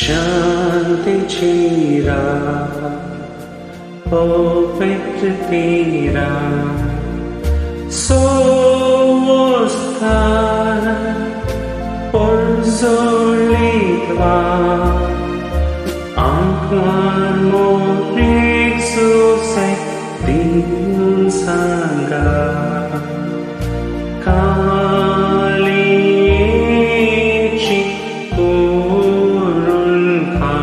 शांतीची राह पवित्र तेरा सोवस्थान पोrzolitwa Angkwan mo Jesusay din sangga Kalieci purun ka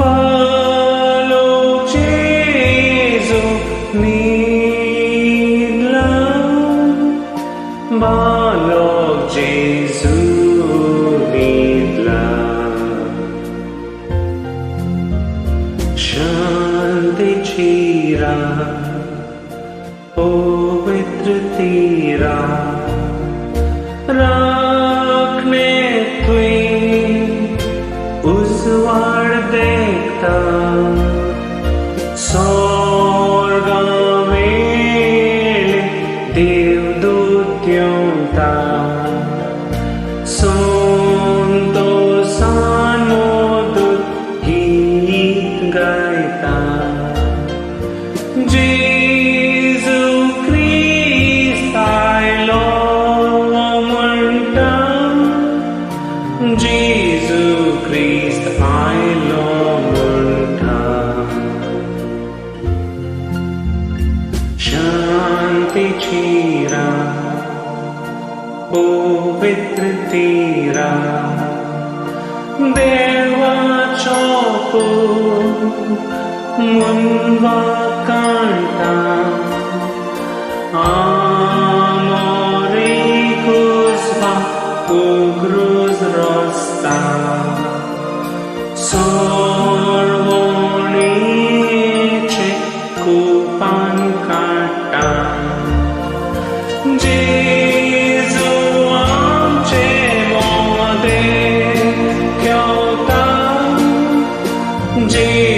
Balog Jesu nidlang Balog Jesu nidlang शांतीची राह पवित्र तेरा राखणे तुई उजवाड देखता स्वर्गामेले देवदूत्योंता संतोषानोदूत गीत गायता Jesu Christ I love म्हणटा Jesu Christ I love म्हणटा शांतीची राह पवित्र तेरा देवाचो मुनवा कांटा Amoricus va ugrus rosta Sorvonice cupan cata Jesu amce mode chiota Jesu